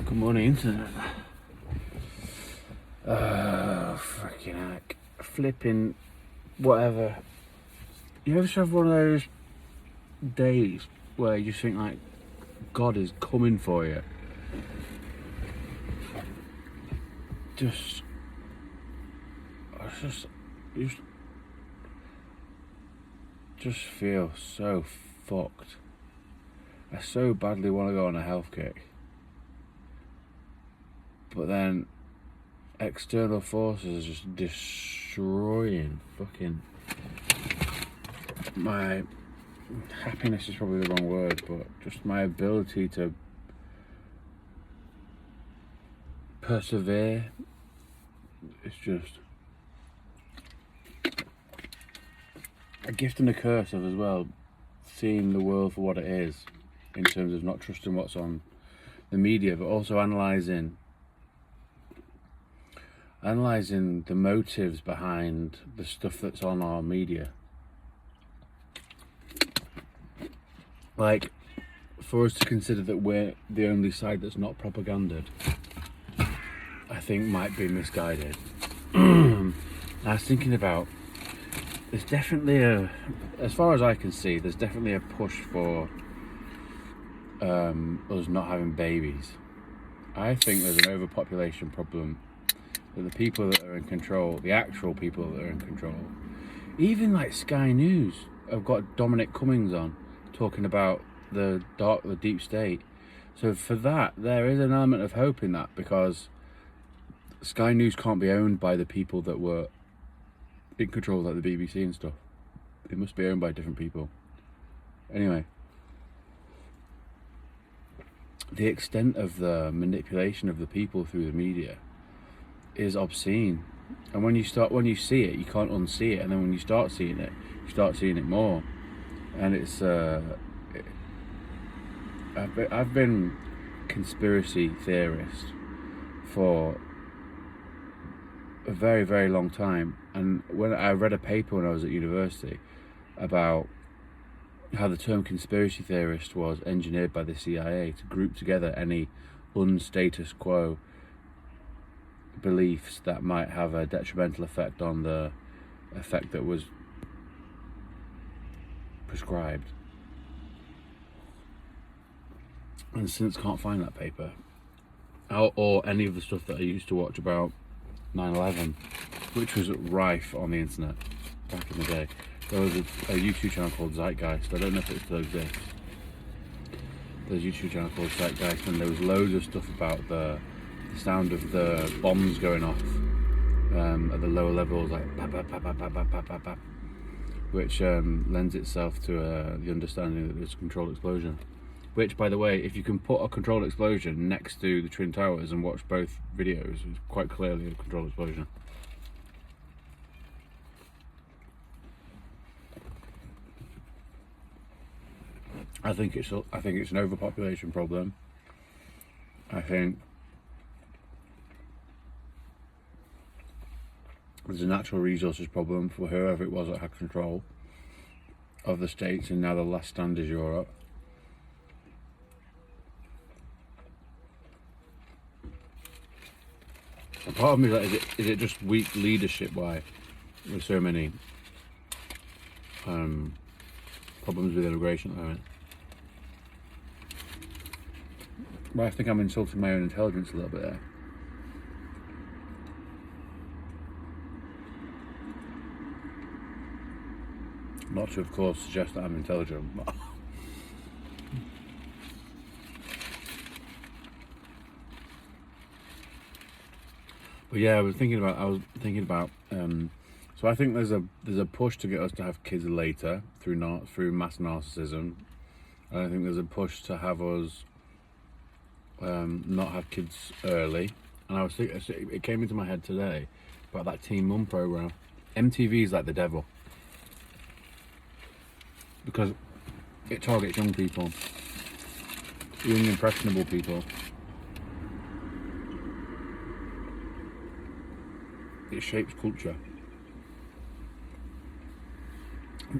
Good morning, internet. Fucking heck. Flipping whatever. You ever have one of those days where you think like God is coming for you? You just feel so fucked. I so badly want to go on a health kick. But then external forces are just destroying fucking my happiness is probably the wrong word, but just my ability to persevere. It's just a gift and a curse of as well seeing the world for what it is, in terms of not trusting what's on the media, but also analysing the motives behind the stuff that's on our media. Like, for us to consider that we're the only side that's not propagandized, I think might be misguided. I was thinking about, there's definitely as far as I can see, there's definitely a push for us not having babies. I think there's an overpopulation problem, that the people that are in control, the actual people that are in control, even like Sky News have got Dominic Cummings on talking about the deep state. So for that, there is an element of hope in that, because Sky News can't be owned by the people that were in control, like the BBC and stuff. It must be owned by different people. Anyway, the extent of the manipulation of the people through the media is obscene. And when you see it, you can't unsee it. And then when you start seeing it, you start seeing it more. And it's I've been conspiracy theorist for a very, very long time. And when I read a paper when I was at university about how the term conspiracy theorist was engineered by the CIA to group together any unstatus quo beliefs that might have a detrimental effect on the effect that was prescribed. And since can't find that paper, or any of the stuff that I used to watch about 9/11, which was rife on the internet back in the day. There was a YouTube channel called Zeitgeist. I don't know if it still exists. There's a YouTube channel called Zeitgeist, and there was loads of stuff about the sound of the bombs going off at the lower levels, like bap, bap, bap, bap, bap, bap, bap, bap, bap, which lends itself to the understanding that it's a controlled explosion. Which, by the way, if you can put a controlled explosion next to the Twin Towers and watch both videos, it's quite clearly a controlled explosion. I think it's an overpopulation problem. I think there's a natural resources problem for whoever it was that had control of the states, and now the last stand is Europe. And part of me is like, is it just weak leadership? Why there's so many problems with immigration at the moment? Well, I think I'm insulting my own intelligence a little bit there. Not to, of course, suggest that I'm intelligent. But yeah, I was thinking about. So I think there's a push to get us to have kids later through mass narcissism. And I think there's a push to have us not have kids early. And I was thinking, it came into my head today about that Teen Mum program. MTV is like the devil, because it targets young people, young impressionable people. It shapes culture.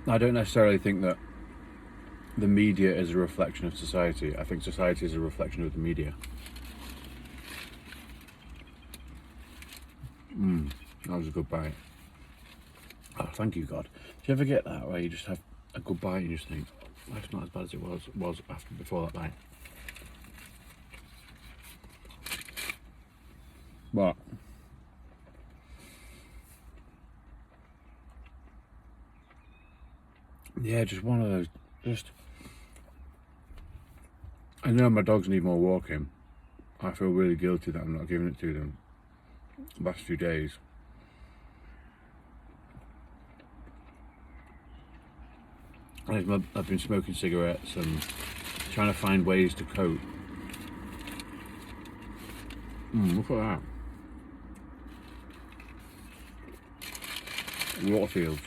I don't necessarily think that the media is a reflection of society. I think society is a reflection of the media. That was a good bite. Oh, thank you, God. Do you ever get that where you just have a good bite and you just think, life's not as bad as it was after before that bite? But yeah, just one of those. I know my dogs need more walking. I feel really guilty that I'm not giving it to them the last few days. I've been smoking cigarettes and trying to find ways to cope. Look at that. Waterfields.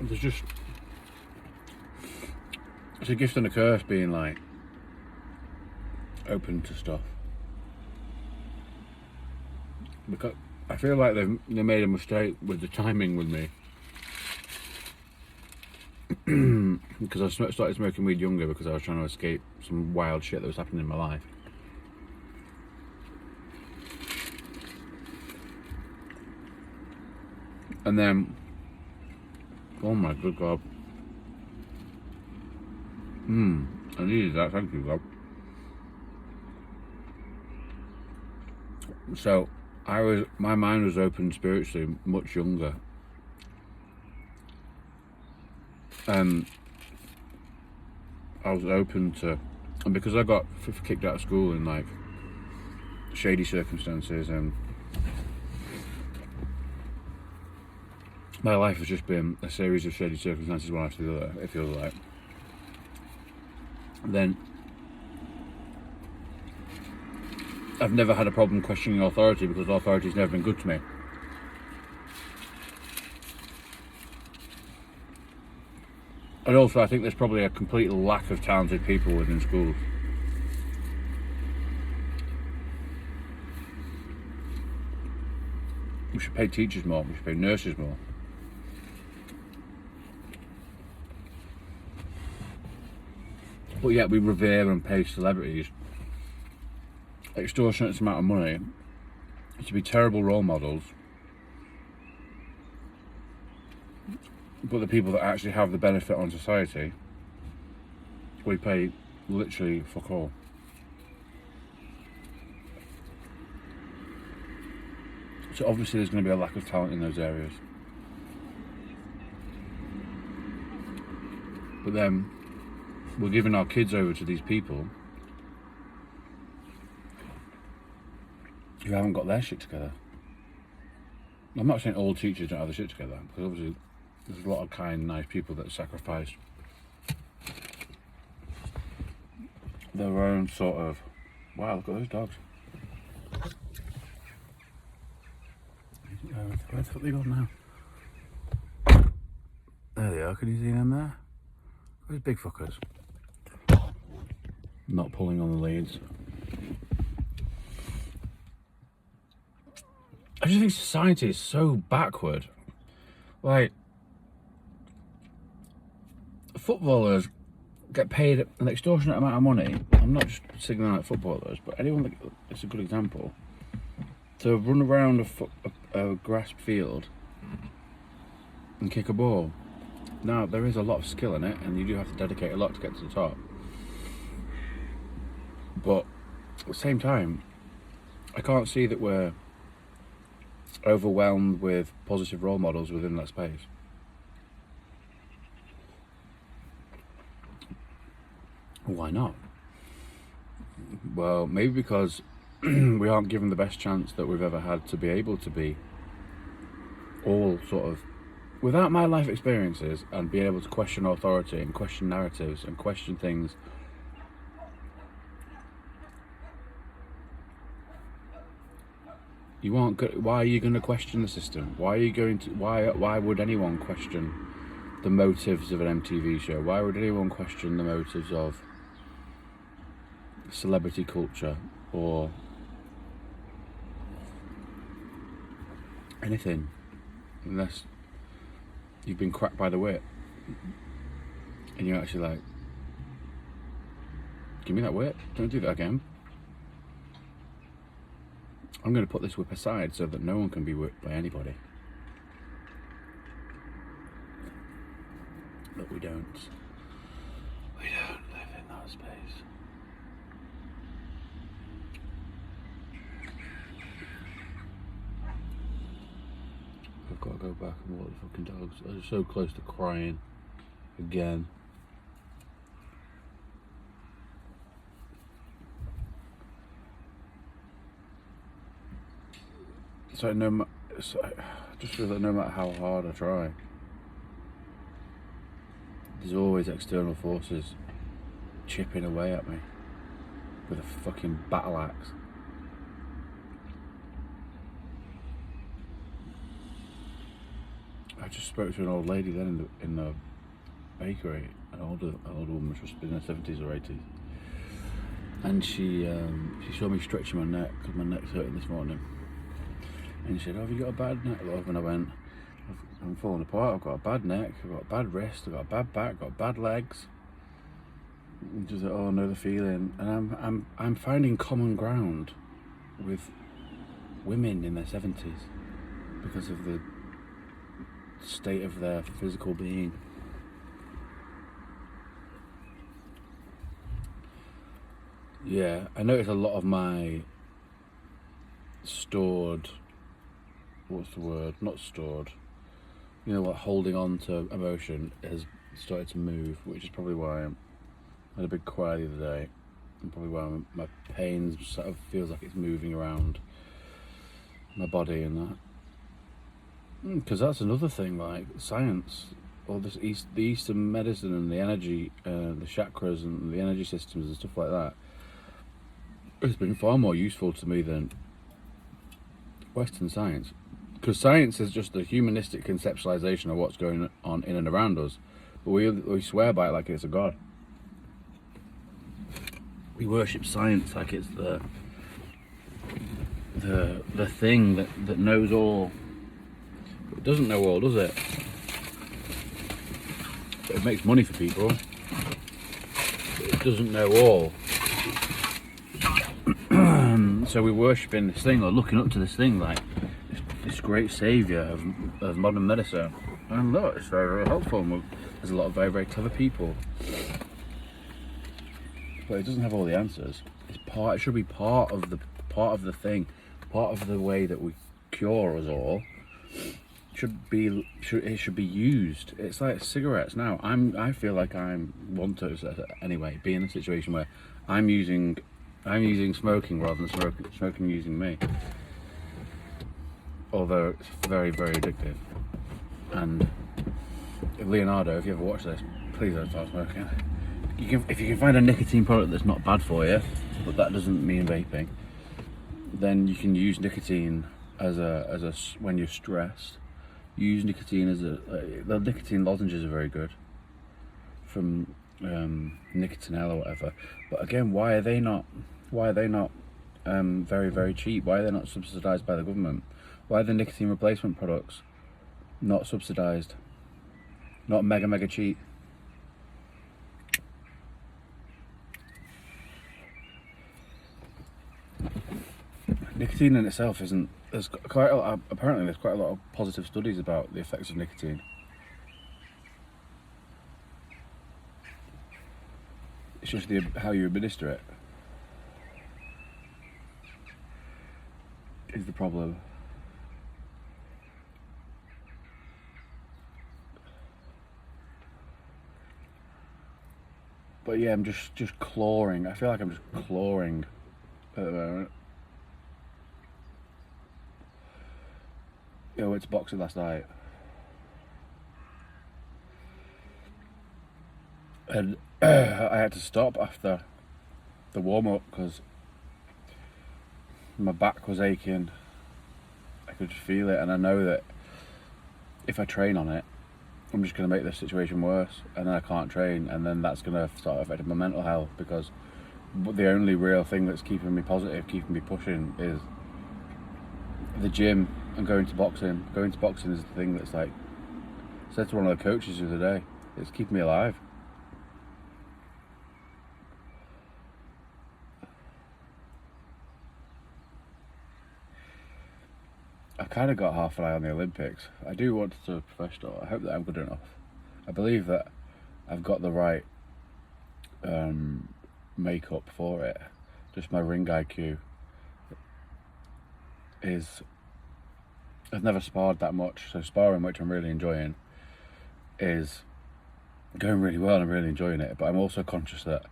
There's just, it's a gift and a curse being like open to stuff, because I feel like they made a mistake with the timing with me. Because I started smoking weed younger because I was trying to escape some wild shit that was happening in my life. And then, oh my good God. I needed that, thank you, God. So, my mind was open spiritually much younger. I was open to, and because I got kicked out of school in like shady circumstances, and my life has just been a series of shady circumstances one after the other, it feels like. Then I've never had a problem questioning authority because authority's never been good to me. And also I think there's probably a complete lack of talented people within schools. We should pay teachers more, we should pay nurses more. But yet we revere and pay celebrities extortionate amount of money to be terrible role models, but the people that actually have the benefit on society, we pay literally fuck all. So obviously there's going to be a lack of talent in those areas. But then we're giving our kids over to these people who haven't got their shit together. I'm not saying all teachers don't have their shit together, because obviously there's a lot of kind, nice people that sacrifice their own sort of, wow, look at those dogs. Where the fuck they gone now? There they are, can you see them there? Those big fuckers. Not pulling on the leads. I just think society is so backward. Like, footballers get paid an extortionate amount of money. I'm not just signaling out footballers, but anyone that, it's a good example, to run around a grass field and kick a ball. Now, there is a lot of skill in it, and you do have to dedicate a lot to get to the top. But at the same time, I can't see that we're overwhelmed with positive role models within that space. Why not? Well, maybe because we aren't given the best chance that we've ever had to be able to be all sort of, without my life experiences and being able to question authority and question narratives and question things. You aren't good. Why are you going to question the system? Why are you going to? Why would anyone question the motives of an MTV show? Why would anyone question the motives of celebrity culture or anything, unless you've been cracked by the whip and you're actually like, give me that whip, don't do that again. I'm going to put this whip aside so that no one can be whipped by anybody. But we don't live in that space. I've got to go back and walk the fucking dogs. I was so close to crying again. So I just feel that no matter how hard I try, there's always external forces chipping away at me with a fucking battle axe. I just spoke to an old lady then in the bakery, an older woman, which must have been in her 70s or 80s, and she saw me stretching my neck because my neck's hurting this morning, and she said, "Oh, have you got a bad neck, love?" And I went, "I'm falling apart. I've got a bad neck, I've got a bad wrist, I've got a bad back, I've got bad legs." And she said, "Oh, I know the feeling." And I'm finding common ground with women in their 70s because of the state of their physical being. Yeah, I noticed a lot of my stored, what's the word? Not stored. You know what? Holding on to emotion has started to move, which is probably why I had a big cry the other day, and probably why my pain sort of feels like it's moving around my body and that. Because that's another thing, like science, all this the Eastern medicine and the energy, the chakras and the energy systems and stuff like that. It's been far more useful to me than Western science, because science is just a humanistic conceptualization of what's going on in and around us, but we swear by it like it's a god. We worship science like it's the thing that knows all. It doesn't know all, does it? But it makes money for people. It doesn't know all. So we're worshipping this thing, or looking up to this thing, like this great saviour of modern medicine. And look, it's very, very helpful. There's a lot of very, very clever people, but it doesn't have all the answers. It should be part of the thing, part of the way that we cure us all. It should be used. It's like cigarettes now. I feel like want to anyway be in a situation where I'm using smoking rather than smoking using me. Although it's very, very addictive. And Leonardo, if you ever watch this, please don't start smoking. If you can find a nicotine product that's not bad for you, but that doesn't mean vaping, then you can use nicotine as a when you're stressed. Use nicotine as the nicotine lozenges are very good from Nicotinell or whatever. But again, why are they not very, very cheap? Why are they not subsidised by the government? Why are the nicotine replacement products not subsidised? Not mega cheap? Nicotine in itself isn't. Apparently there's quite a lot of positive studies about the effects of nicotine. It's just how you administer it is the problem. But yeah, I'm just clawing. I feel like I'm just clawing at the moment. I went to boxing last night, and I had to stop after the warm-up because my back was aching. I could feel it, and I know that if I train on it, I'm just going to make the situation worse, and then I can't train, and then that's going to start affecting my mental health, because the only real thing that's keeping me positive, keeping me pushing, is the gym and going to boxing. Going to boxing is the thing that's like, I said to one of the coaches the other day, it's keeping me alive. I've kind of got half an eye on the Olympics. I do want to do a professional. I hope that I'm good enough. I believe that I've got the right makeup for it. Just my ring IQ is... I've never sparred that much, so sparring, which I'm really enjoying, is going really well and I'm really enjoying it. But I'm also conscious that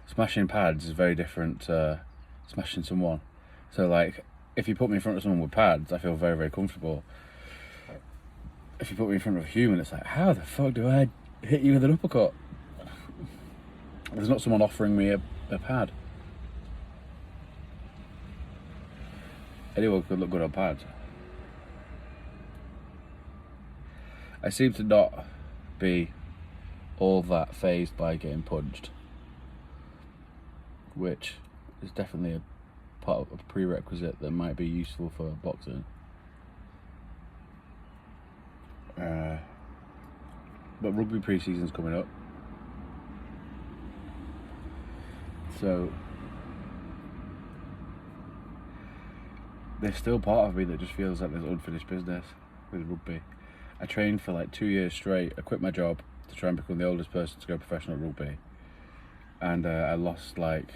smashing pads is very different to smashing someone. So like, if you put me in front of someone with pads, I feel very, very comfortable. If you put me in front of a human, it's like, how the fuck do I hit you with an uppercut? There's not someone offering me a pad. Anyone could look good on pads. I seem to not be all that fazed by getting punched, which is definitely a part of a prerequisite that might be useful for boxing. But rugby pre-season's coming up, so there's still part of me that just feels like there's unfinished business with rugby. I trained for like 2 years straight. I quit my job to try and become the oldest person to go professional at rugby, and I lost like,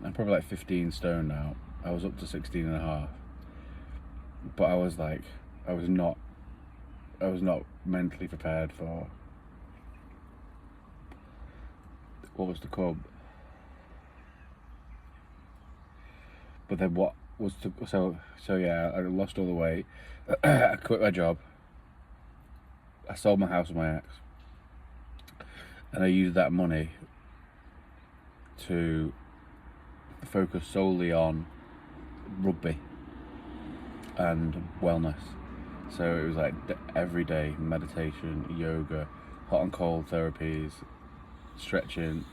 I'm probably like 15 stone now. I was up to 16 and a half, but I was not mentally prepared for what was to come. But then what was to, so yeah, I lost all the weight. I quit my job. I sold my house with my ex, and I used that money to focus solely on rugby and wellness. So it was like everyday meditation, yoga, hot and cold therapies, stretching,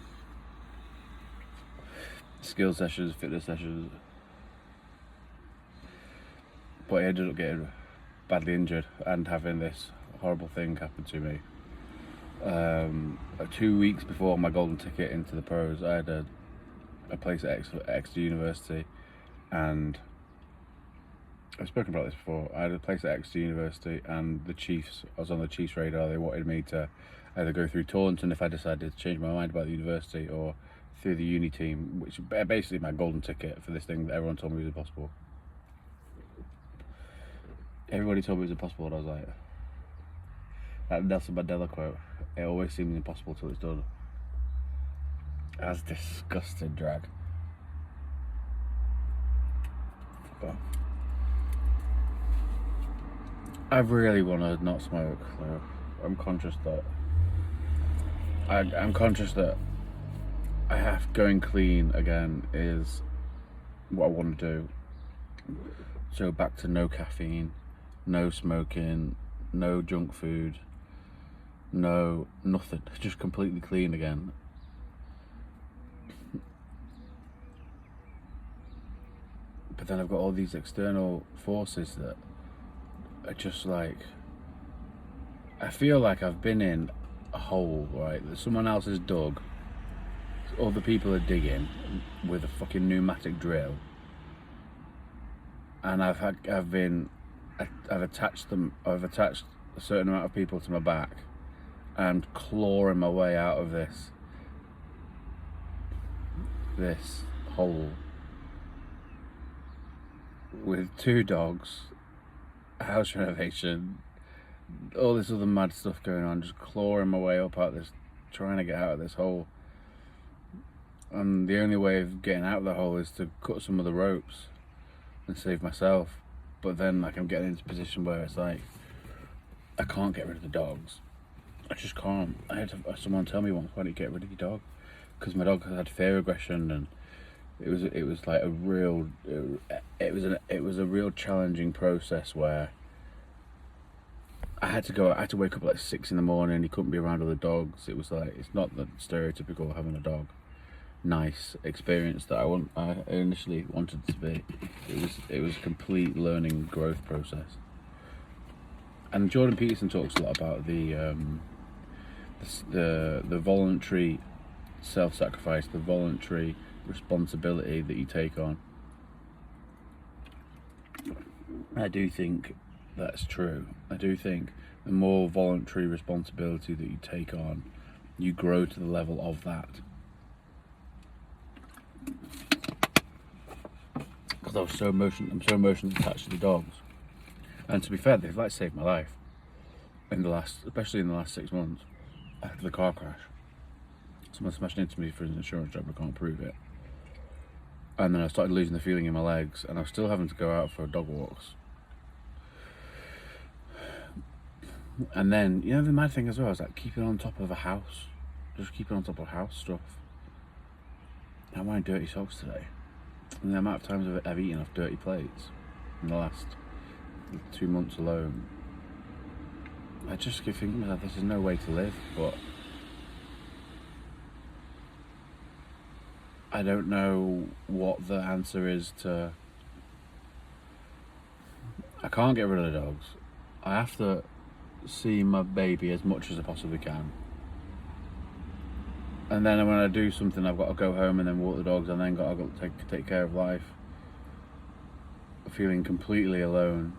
skill sessions, fitness sessions. But I ended up getting badly injured and having this horrible thing happen to me. 2 weeks before my golden ticket into the pros, I had a place at Exeter University, and I've spoken about this before. I had a place at Exeter University, and the Chiefs, I was on the Chiefs radar. They wanted me to either go through Taunton if I decided to change my mind about the university, or through the uni team, which is basically my golden ticket for this thing that everyone told me was impossible. Everybody told me it was impossible, and I was like, that Nelson Mandela quote, it always seems impossible till it's done. That's disgusting drag. Fuck off. I really want to not smoke, though. I'm conscious that I have going clean again is what I want to do. So back to no caffeine, no smoking, no junk food, no nothing. Just completely clean again. But then I've got all these external forces that are just like, I feel like I've been in a hole, right, that someone else has dug. Other people are digging with a fucking pneumatic drill, and I've attached a certain amount of people to my back and clawing my way out of this hole with 2 dogs, a house renovation, all this other mad stuff going on, just clawing my way up out this, trying to get out of this hole. And the only way of getting out of the hole is to cut some of the ropes and save myself. But then like I'm getting into a position where it's like, I can't get rid of the dogs. I just can't. I had someone tell me once, why don't you get rid of your dog? Because my dog had fear aggression, and it was like a real, it was a real challenging process where I had to wake up at like 6 in the morning. He couldn't be around other dogs. It was like, it's not the stereotypical having a dog nice experience that I initially wanted it to be. It was a complete learning growth process. And Jordan Peterson talks a lot about the voluntary self-sacrifice, the voluntary responsibility that you take on. I do think that's true. I do think the more voluntary responsibility that you take on, you grow to the level of that. Because I'm so emotionally attached to the dogs, and to be fair, they've like saved my life especially in the last 6 months after the car crash. Someone smashed into me for an insurance job. I can't prove it. And then I started losing the feeling in my legs, and I was still having to go out for dog walks. And then, you know, the mad thing as well is like keeping on top of a house, just keeping on top of house stuff. I'm wearing dirty socks today, and the amount of times I've eaten off dirty plates in the last 2 months alone, I just keep thinking that this is no way to live. But I don't know what the answer is to. I can't get rid of the dogs. I have to see my baby as much as I possibly can. And then when I do something, I've got to go home and then walk the dogs, and then got to take care of life. Feeling completely alone.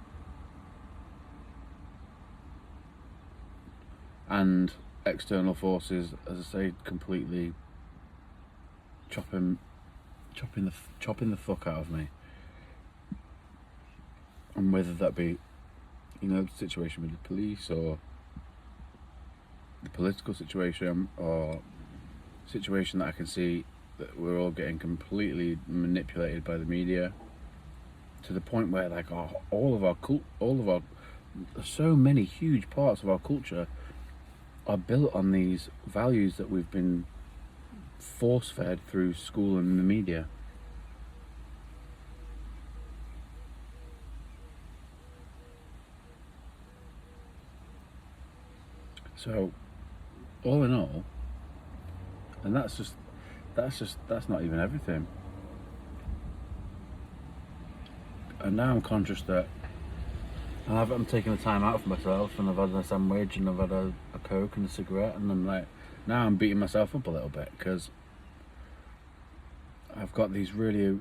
And external forces, as I say, completely chopping the fuck out of me. And whether that be, you know, the situation with the police, or the political situation, or situation that I can see that we're all getting completely manipulated by the media, to the point where like so many huge parts of our culture are built on these values that we've been force-fed through school and the media. So, all in all, and that's not even everything. And now I'm conscious that I'm taking the time out for myself, and I've had a sandwich, and I've had a Coke and a cigarette, and I'm like, now I'm beating myself up a little bit, because I've got these really,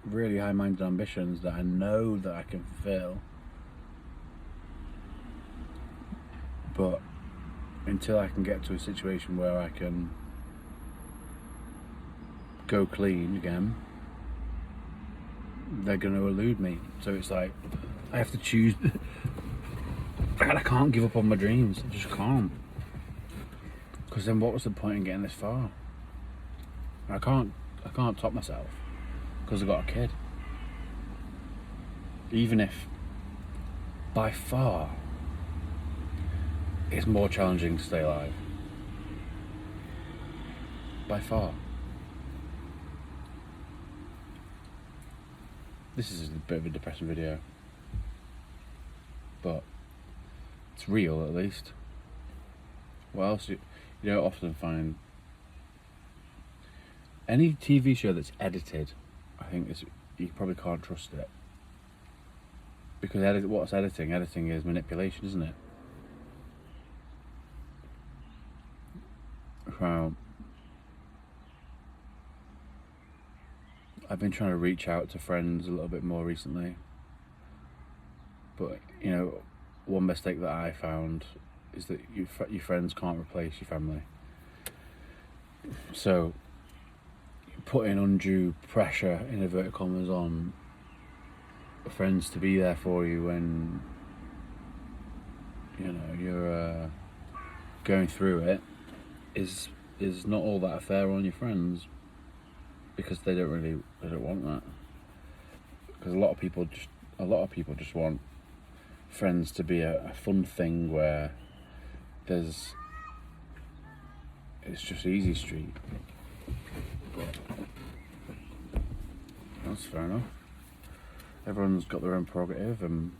really high-minded ambitions that I know that I can fulfill, but until I can get to a situation where I can go clean again, they're going to elude me. So it's like I have to choose. I can't give up on my dreams. I just can't. Because then what was the point in getting this far? I can't top myself because I've got a kid. Even if by far it's more challenging to stay alive. By far. This is a bit of a depressing video, but it's real at least. What else? You don't often find any TV show that's edited. I think you probably can't trust it, because what's editing? Editing is manipulation, isn't it? Well, I've been trying to reach out to friends a little bit more recently, but you know, one mistake that I found is that your friends can't replace your family. So putting undue pressure, in inverted commas, on friends to be there for you when you know you're going through it is not all that fair on your friends, because they don't want that. Because a lot of people just want friends to be a fun thing where it's just easy street. But that's fair enough. Everyone's got their own prerogative, and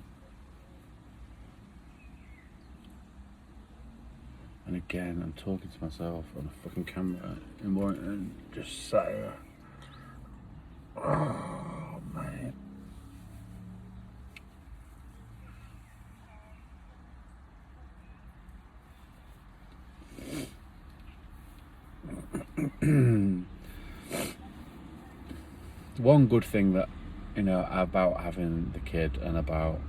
again, I'm talking to myself on a fucking camera and just sat here. Oh, man. one good thing that, you know, about having the kid and about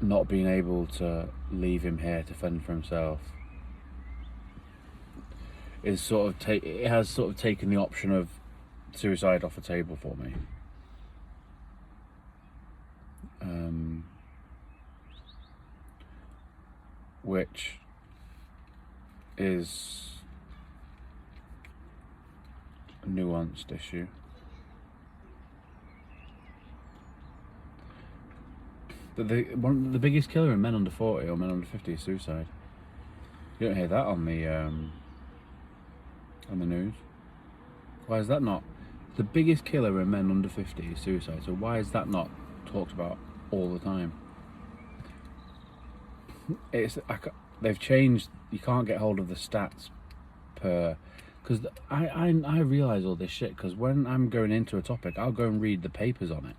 not being able to leave him here to fend for himself is it has sort of taken the option of suicide off the table for me. Which is a nuanced issue. But the biggest killer in men under 40 or men under 50 is suicide. You don't hear that on the news. Why is that not? The biggest killer in men under 50 is suicide. So why is that not talked about all the time? They've changed. You can't get hold of the stats per, because I realise all this shit because when I'm going into a topic, I'll go and read the papers on it.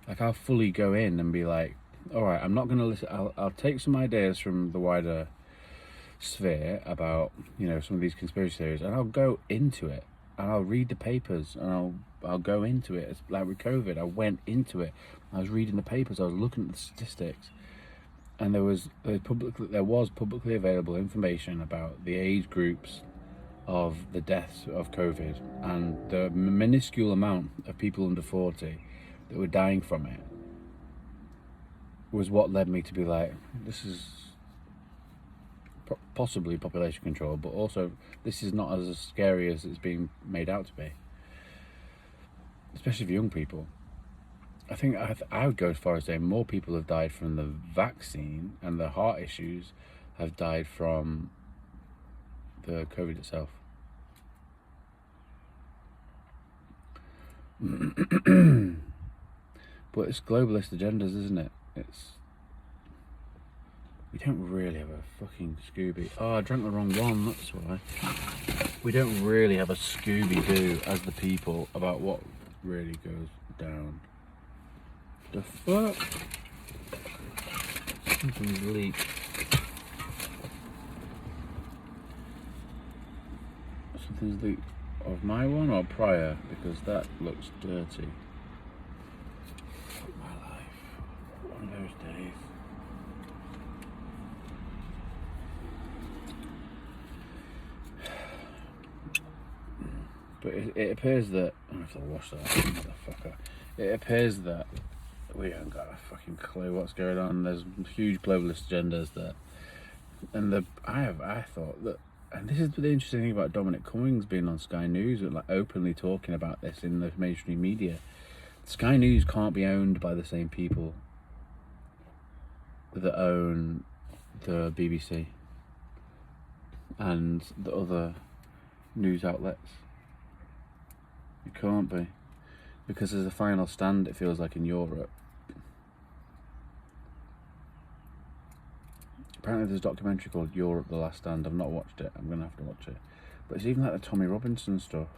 Like I'll fully go in and be like, all right, I'm not going to listen. I'll take some ideas from the wider sphere about, you know, some of these conspiracy theories, and I'll go into it and I'll read the papers and I'll go into it. It's like with COVID, I went into it. I was reading the papers. I was looking at the statistics. And there was publicly available information about the age groups of the deaths of COVID and the minuscule amount of people under 40 that were dying from it was what led me to be like, this is possibly population control, but also this is not as scary as it's being made out to be, especially for young people. I think I would go as far as saying more people have died from the vaccine and the heart issues have died from the COVID itself. But it's globalist agendas, isn't it? We don't really have a fucking Scooby. Oh, I drank the wrong one, that's why. We don't really have a Scooby-Doo as the people about what really goes down. The fuck? Something's leaked. Something's leaked of my one or prior, because that looks dirty. Fuck my life. One of those days. But it appears that I have to wash that, motherfucker. It appears that we haven't got a fucking clue what's going on. There's huge globalist agendas that, and I thought that, and this is the interesting thing about Dominic Cummings being on Sky News and like openly talking about this in the mainstream media. Sky News can't be owned by the same people that own the BBC and the other news outlets. It can't be, because there's a final stand, it feels like, in Europe. Apparently there's a documentary called Europe The Last Stand. I've not watched it, I'm going to have to watch it. But it's even like the Tommy Robinson stuff.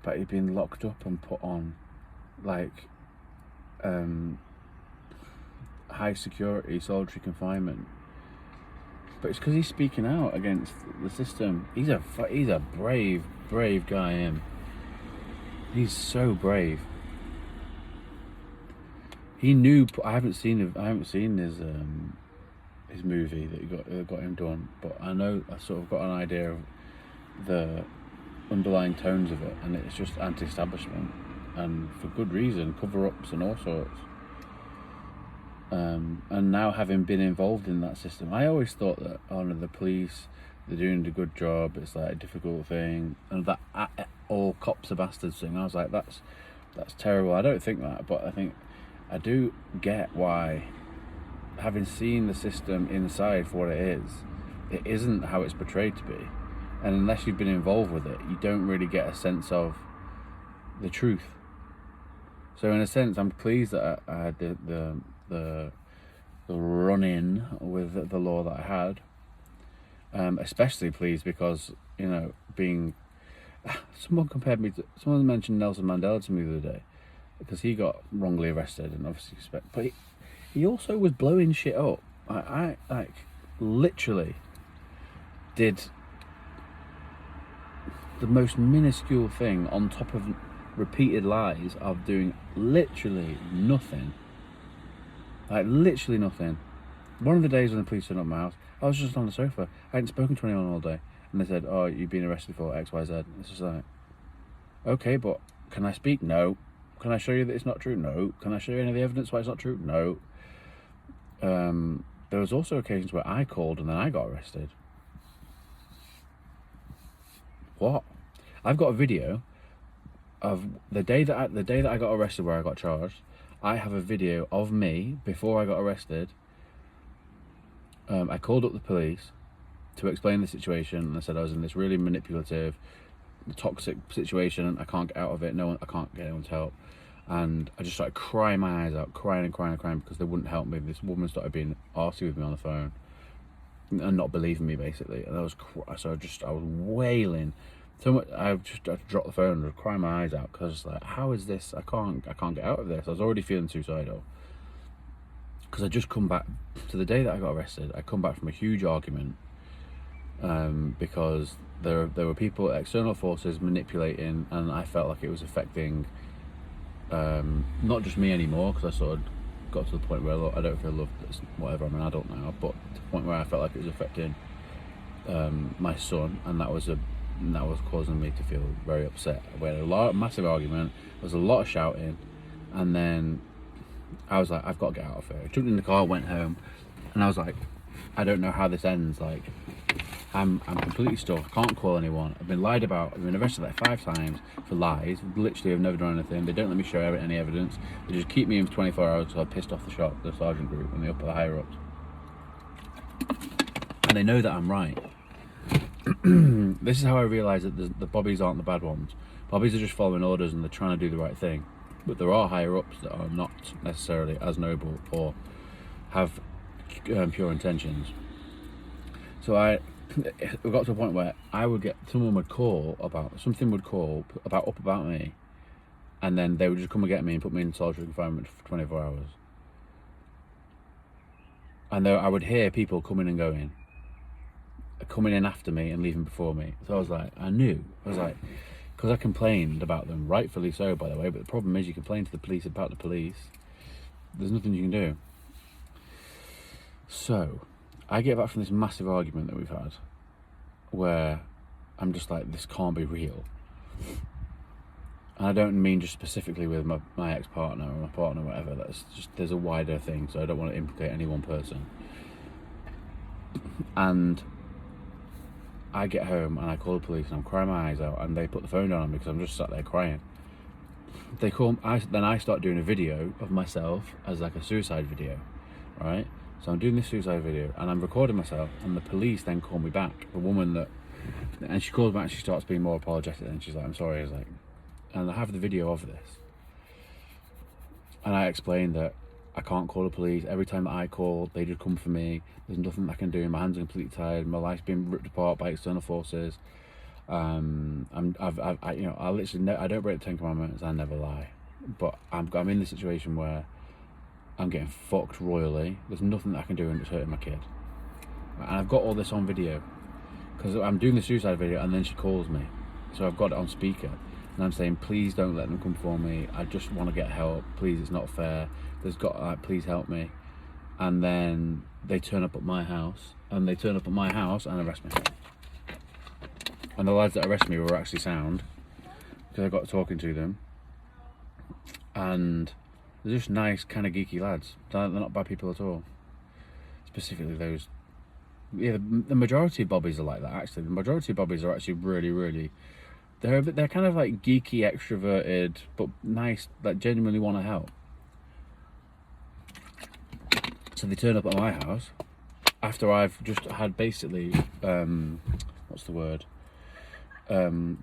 But he'd been locked up and put on like high security solitary confinement. But it's because he's speaking out against the system. He's a brave guy, him. He's so brave. He knew. I haven't seen his movie that got him done, but I sort of got an idea of the underlying tones of it, and it's just anti-establishment, and for good reason, cover-ups and all sorts. And now having been involved in that system, I always thought that the police, they're doing a good job, it's like a difficult thing, and that all cops are bastards thing. I was like, that's terrible. I don't think that, but I do get why, having seen the system inside for what it isn't how it's portrayed to be, and unless you've been involved with it, you don't really get a sense of the truth. So in a sense, I'm pleased that I had the run-in with the law that I had. Especially pleased because, you know, someone mentioned Nelson Mandela to me the other day, because he got wrongly arrested and obviously but he also was blowing shit up. I literally, did the most minuscule thing on top of repeated lies of doing literally nothing. Like, literally nothing. One of the days when the police turned up at my house, I was just on the sofa. I hadn't spoken to anyone all day. And they said, oh, you've been arrested for X, Y, Z. It's just like, okay, but can I speak? No. Can I show you that it's not true? No. Can I show you any of the evidence why it's not true? No. There was also occasions where I called and then I got arrested. What? I've got a video of the day that I got arrested, where I got charged. I have a video of me before I got arrested. I called up the police to explain the situation, and I said I was in this really manipulative, toxic situation. I can't get out of it. I can't get anyone's help. And I just started crying my eyes out, crying because they wouldn't help me. This woman started being arsy with me on the phone and not believing me, basically. And I was wailing so much. I just had to drop the phone and just cry my eyes out, because I was like, how is this? I can't get out of this. I was already feeling suicidal, because I just come back to the day that I got arrested. I come back from a huge argument, because there were people, external forces, manipulating, and I felt like it was affecting not just me anymore, because I sort of got to the point where I don't feel loved, whatever, I'm an adult now, but to the point where I felt like it was affecting my son, and that was causing me to feel very upset. We had a massive argument, there was a lot of shouting, and then I was like, I've got to get out of here. I jumped in the car, went home, and I was like, I don't know how this ends. Like, I'm completely stuck. I can't call anyone. I've been lied about. I've been arrested like 5 times for lies. Literally, I've never done anything. They don't let me show any evidence. They just keep me in for 24 hours, so I pissed off the sergeant group and the higher ups. And they know that I'm right. This is how I realise that the bobbies aren't the bad ones. Bobbies are just following orders and they're trying to do the right thing. But there are higher ups that are not necessarily as noble or have pure intentions. So I got to a point where someone would call about me, and then they would just come and get me and put me in solitary confinement for 24 hours. And I would hear people coming and going, coming in after me and leaving before me. So I was like, because I complained about them, rightfully so, by the way, but the problem is, you complain to the police about the police, there's nothing you can do. So I get back from this massive argument that we've had, where I'm just like, this can't be real. And I don't mean just specifically with my ex-partner or my partner or whatever. That's just, there's a wider thing, so I don't want to implicate any one person. And I get home and I call the police and I'm crying my eyes out, and they put the phone down on me because I'm just sat there crying. They call. Then I start doing a video of myself as like a suicide video, right? So I'm doing this suicide video and I'm recording myself, and the police then call me back. The woman and she calls back and she starts being more apologetic, and she's like, I'm sorry. I was like, and I have the video of this. And I explained that I can't call the police. Every time that I call, they just come for me. There's nothing I can do. My hands are completely tired. My life's been ripped apart by external forces. I literally, I don't break the 10 Commandments. I never lie. But I'm in this situation where I'm getting fucked royally. There's nothing that I can do, and it's hurting my kid. And I've got all this on video, because I'm doing the suicide video, and then she calls me. So I've got it on speaker, and I'm saying, please don't let them come for me. I just want to get help. Please, it's not fair. Please help me. And then they turn up at my house, and arrest me. And the lads that arrested me were actually sound, because I got talking to them. And they're just nice, kind of geeky lads. They're not bad people at all. Specifically those. Yeah, the majority of bobbies are like that, actually. The majority of bobbies are actually really, really... They're kind of like geeky, extroverted, but nice, like genuinely want to help. So they turn up at my house after I've just had basically, what's the word when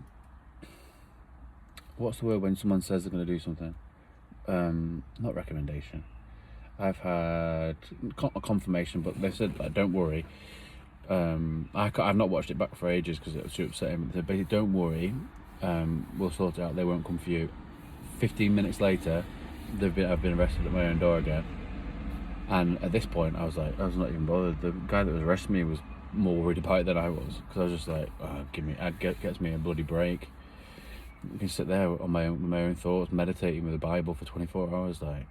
someone says they're going to do something? Not recommendation. I've had a confirmation, but they said, like, don't worry. I've not watched it back for ages because it was too upsetting. But they said, basically, don't worry, we'll sort it out. They won't come for you. 15 minutes later, I've been arrested at my own door again. And at this point, I was not even bothered. The guy that was arresting me was more worried about it than I was, because I was just like, oh, gets me a bloody break. You can sit there on my own thoughts, meditating with the Bible for 24 hours. Like,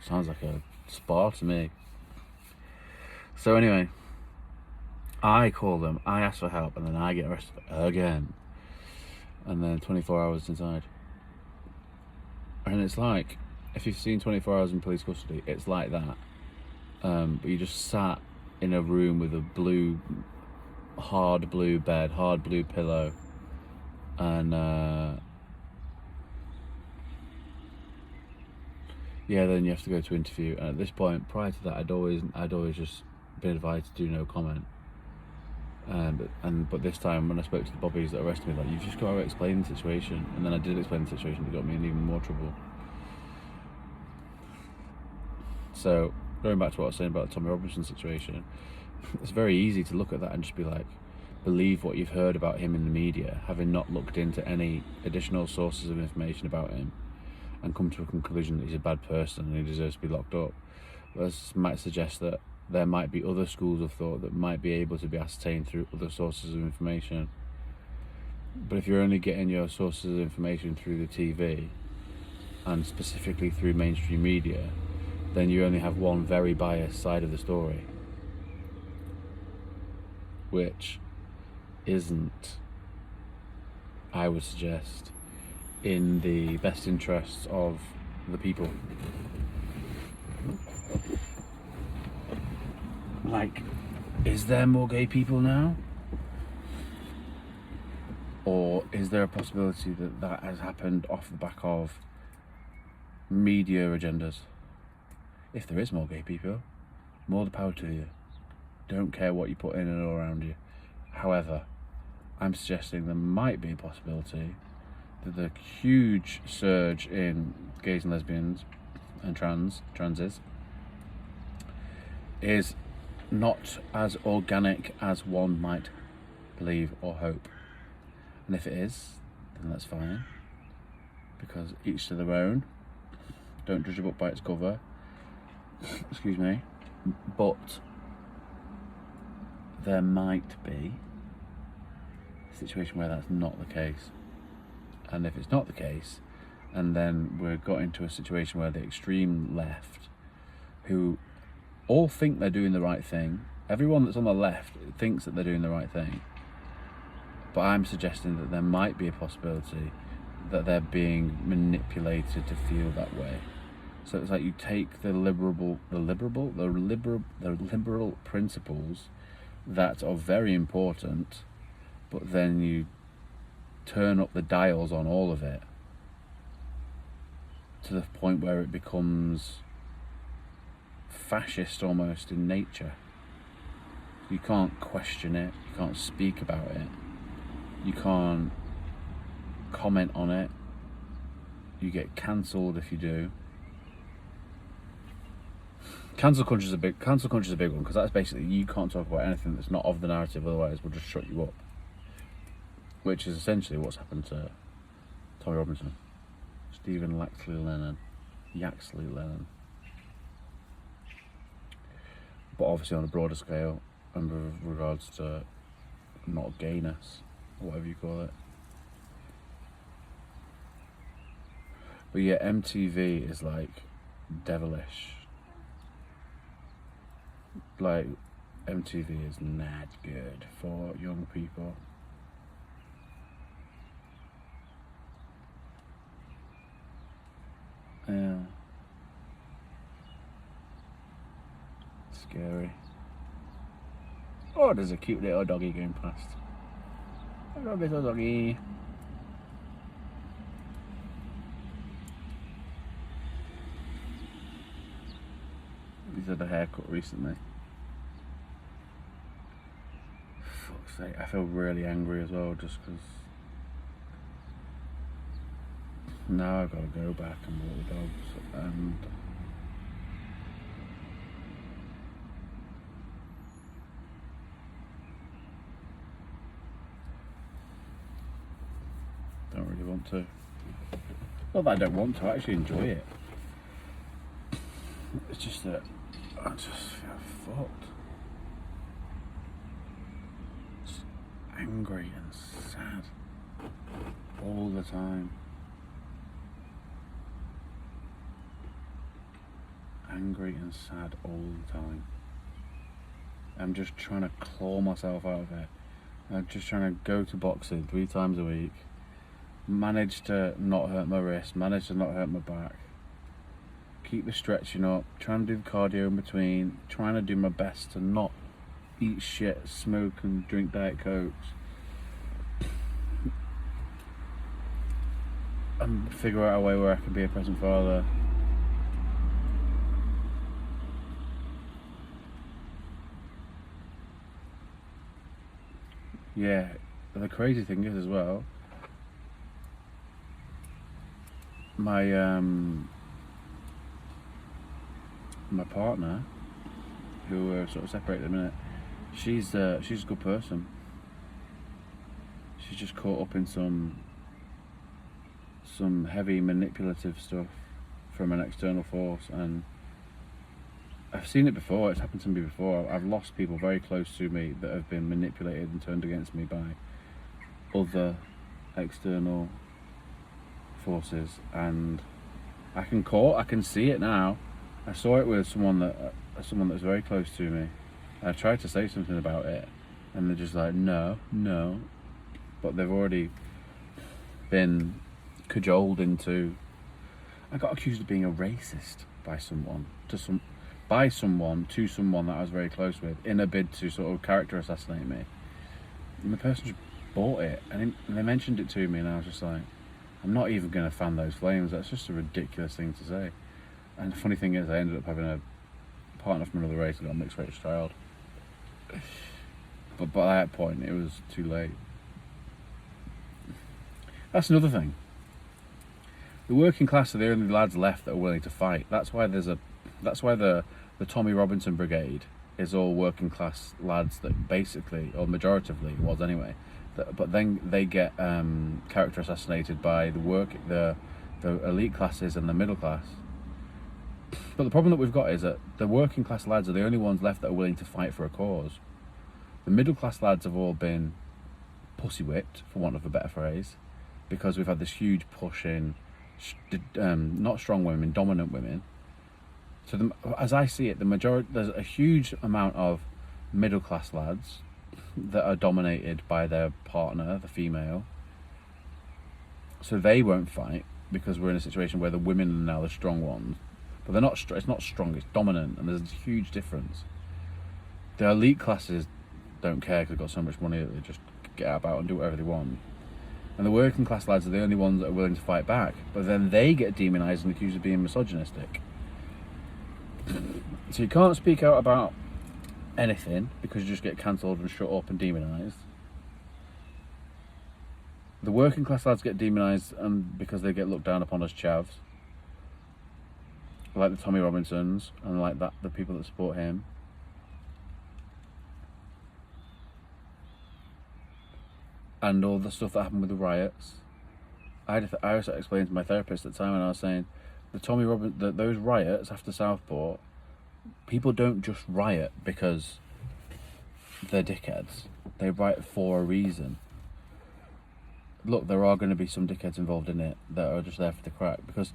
sounds like a spa to me. So anyway, I call them, I ask for help, and then I get arrested again. And then 24 hours inside. And it's like, if you've seen 24 Hours in Police Custody, it's like that. But you just sat in a room with a hard blue bed, hard blue pillow, and yeah, then you have to go to interview. And at this point, prior to that, I'd always just been advised to do no comment. But this time, when I spoke to the bobbies that arrested me, like, you've just got to explain the situation. And then I did explain the situation. It got me in even more trouble. So going back to what I was saying about the Tommy Robinson situation, it's very easy to look at that and just be like, believe what you've heard about him in the media, having not looked into any additional sources of information about him, and come to a conclusion that he's a bad person and he deserves to be locked up. This might suggest that there might be other schools of thought that might be able to be ascertained through other sources of information. But if you're only getting your sources of information through the TV, and specifically through mainstream media, then you only have one very biased side of the story, which isn't, I would suggest, in the best interests of the people. Like, is there more gay people now? Or is there a possibility that that has happened off the back of media agendas? If there is more gay people, more the power to you. Don't care what you put in and all around you. However, I'm suggesting there might be a possibility that the huge surge in gays and lesbians and transes is not as organic as one might believe or hope. And if it is, then that's fine, because each to their own. Don't judge a book by its cover. Excuse me. But there might be a situation where that's not the case. And if it's not the case, and then we've got into a situation where the extreme left, who all think they're doing the right thing, everyone that's on the left thinks that they're doing the right thing, but I'm suggesting that there might be a possibility that they're being manipulated to feel that way. So it's like you take the liberal principles that are very important, but then you turn up the dials on all of it to the point where it becomes fascist almost in nature. You can't question it, you can't speak about it, you can't comment on it, you get cancelled if you do. Cancel culture is a big one, because that's basically, you can't talk about anything that's not of the narrative, otherwise we'll just shut you up. Which is essentially what's happened to Tommy Robinson, Stephen Yaxley Lennon. But obviously on a broader scale, and with regards to not gayness, or whatever you call it. But yeah, MTV is like devilish. Like, MTV is not good for young people. Yeah. Scary. Oh, there's a cute little doggy going past. Hello, little doggy. He's had a haircut recently. Fuck's sake, I feel really angry as well, just because now I've got to go back and walk the dogs, and don't really want to. Not that I don't want to, I actually enjoy it. It's just that I just feel fucked. angry and sad all the time. Angry and sad all the time. I'm just trying to claw myself out of it. I'm just trying to go to boxing 3 times a week, manage to not hurt my wrist, manage to not hurt my back, keep the stretching up, trying to do the cardio in between, trying to do my best to not eat shit, smoke and drink Diet Cokes, and figure out a way where I can be a present father. Yeah, the crazy thing is as well, my my partner, who we're sort of separated at the minute, she's a good person. She's just caught up in some heavy manipulative stuff from an external force, and I've seen it before. It's happened to me before. I've lost people very close to me that have been manipulated and turned against me by other external forces, and I can see it now. I saw it with someone that's very close to me. I tried to say something about it, and they're just like, no, but they've already been cajoled into. I got accused of being a racist by someone to someone that I was very close with, in a bid to sort of character assassinate me. And the person just bought it, and they mentioned it to me, and I was just like, I'm not even going to fan those flames. That's just a ridiculous thing to say. And the funny thing is, I ended up having a partner from another race and got a mixed race child. But by that point, it was too late. That's another thing. The working class are the only lads left that are willing to fight. That's why the Tommy Robinson Brigade is all working class lads that basically, or majoritively was anyway, but then they get character assassinated by the elite classes and the middle class. But the problem that we've got is that the working class lads are the only ones left that are willing to fight for a cause. The middle class lads have all been pussy whipped, for want of a better phrase, because we've had this huge push in not strong women, dominant women. So as I see it, there's a huge amount of middle class lads that are dominated by their partner, the female. So they won't fight because we're in a situation where the women are now the strong ones. But they're not. It's not strong. It's dominant, and there's a huge difference. The elite classes don't care because they've got so much money that they just get about and do whatever they want. And the working class lads are the only ones that are willing to fight back. But then they get demonised and accused of being misogynistic. So you can't speak out about anything because you just get cancelled and shut up and demonised. The working class lads get demonised because they get looked down upon as chavs, like the Tommy Robinsons and like that the people that support him. And all the stuff that happened with the riots. I was explaining to my therapist at the time, and I was saying those riots after Southport, people don't just riot because they're dickheads. They riot for a reason. Look, there are going to be some dickheads involved in it that are just there for the crack, because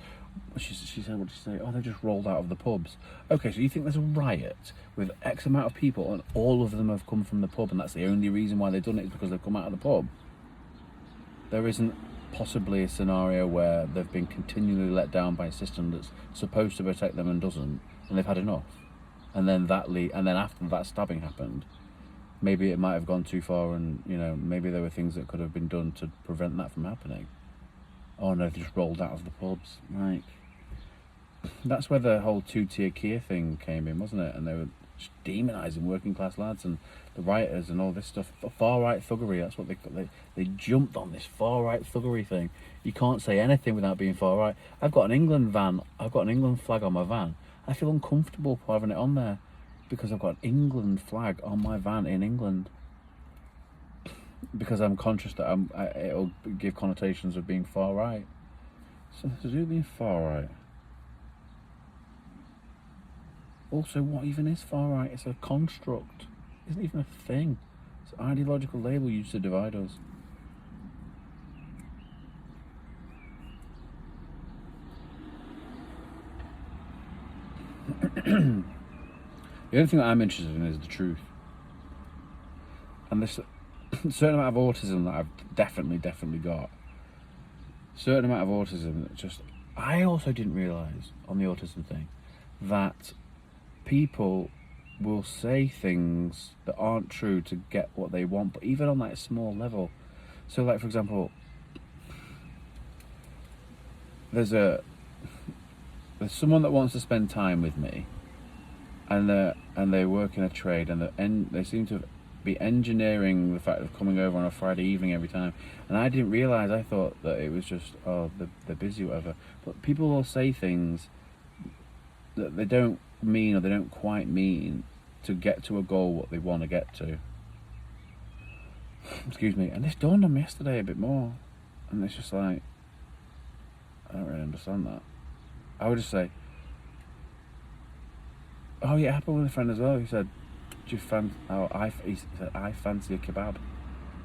she said, what did she say? Oh, they just rolled out of the pubs. Okay, so you think there's a riot with X amount of people and all of them have come from the pub, and that's the only reason why they've done it is because they've come out of the pub? There isn't possibly a scenario where they've been continually let down by a system that's supposed to protect them and doesn't, and they've had enough. And then after that stabbing happened, maybe it might have gone too far, and maybe there were things that could have been done to prevent that from happening. Oh no, they just rolled out of the pubs. Like, that's where the whole two-tier Kia thing came in, wasn't it? And they were just demonising working class lads and the rioters and all this stuff. Far right thuggery. That's what they jumped on, this far right thuggery thing. You can't say anything without being far right. I've got an England flag on my van. I feel uncomfortable having it on there because I've got an England flag on my van in England. Because I'm conscious that it'll give connotations of being far right. So to do being far right. Also, what even is far right? It's a construct. It isn't even a thing. It's an ideological label used to divide us. The only thing that I'm interested in is the truth. And this certain amount of autism that I've definitely got. Certain amount of autism that just, I also didn't realise on the autism thing that people will say things that aren't true to get what they want, but even on like a small level. So like, for example, there's someone that wants to spend time with me, and they work in a trade, and they seem to be engineering the fact of coming over on a Friday evening every time. And I didn't realise, I thought that it was just, oh, they're busy or whatever. But people will say things that they don't mean, or they don't quite mean, to get to a goal what they want to get to. Excuse me. And this dawned on me yesterday a bit more, and it's just like, I don't really understand that. I would just say, oh yeah, it happened with a friend as well. He said, do you he said, I fancy a kebab,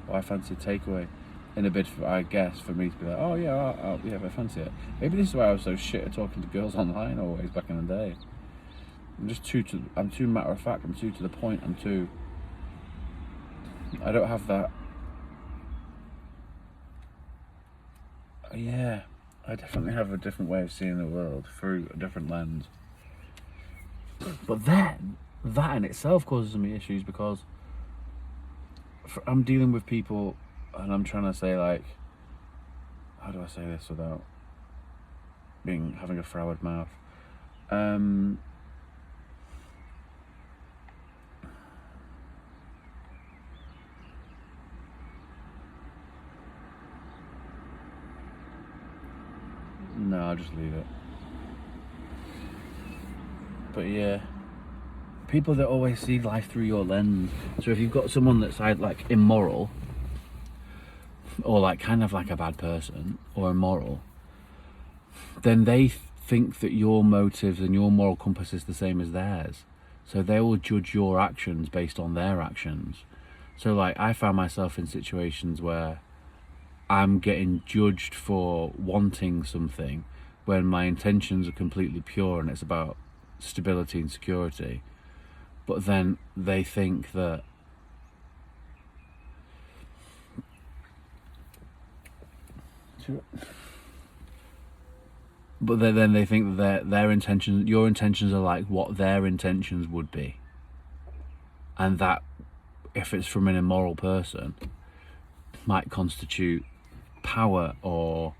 or I fancy a takeaway, in a bid for, I guess, for me to be like, oh yeah, yeah, I fancy it. Maybe this is why I was so shit at talking to girls online always back in the day. I'm too matter of fact, I'm too to the point, I don't have that. Yeah, I definitely have a different way of seeing the world, through a different lens. But then, that in itself causes me issues, because I'm dealing with people, and I'm trying to say, like, how do I say this without having a froward mouth? No, I'll just leave it. But yeah, people that always see life through your lens. So if you've got someone that's like immoral, or like kind of like a bad person, or immoral, then they think that your motives and your moral compass is the same as theirs. So they will judge your actions based on their actions. So like, I found myself in situations where I'm getting judged for wanting something when my intentions are completely pure, and it's about stability and security. But then they think that their intentions, your intentions, are like what their intentions would be, and that if it's from an immoral person might constitute power, or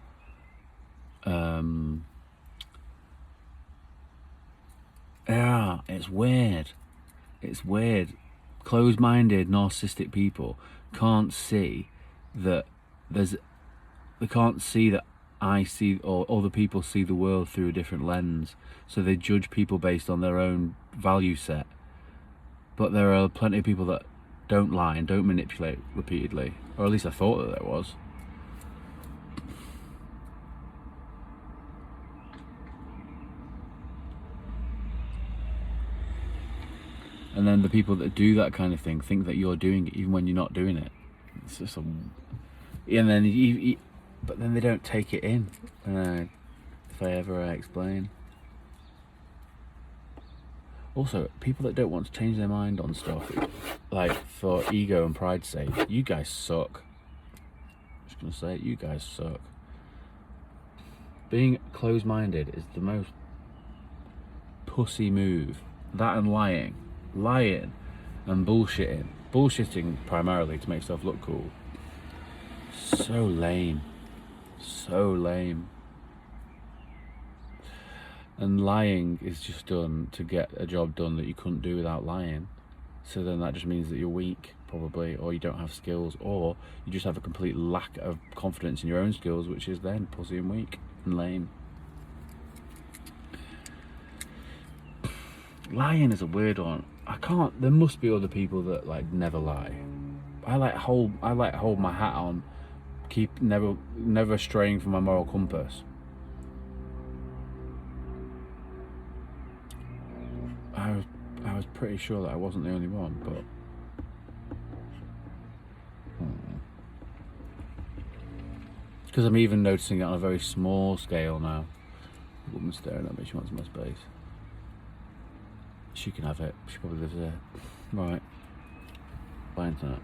yeah, it's weird. Closed-minded, narcissistic people can't see that they can't see that I see, or other people see the world through a different lens, so they judge people based on their own value set. But there are plenty of people that don't lie and don't manipulate repeatedly, or at least I thought that there was. And then the people that do that kind of thing think that you're doing it even when you're not doing it. It's just and then but then they don't take it in, if I ever explain. Also, people that don't want to change their mind on stuff, like for ego and pride's sake, you guys suck. I'm just gonna say it, you guys suck. Being closed-minded is the most pussy move. That and lying and bullshitting primarily to make stuff look cool. So lame. And lying is just done to get a job done that you couldn't do without lying. So then that just means that you're weak, probably, or you don't have skills, or you just have a complete lack of confidence in your own skills, which is then pussy and weak and lame. Lying is a weird one. There must be other people that like never lie. I like hold my hat on, keep never straying from my moral compass. I was pretty sure that I wasn't the only one, but Because I'm even noticing it on a very small scale now. The woman's staring at me, she wants my space. She can have it, she probably lives there. Right. Bye, internet.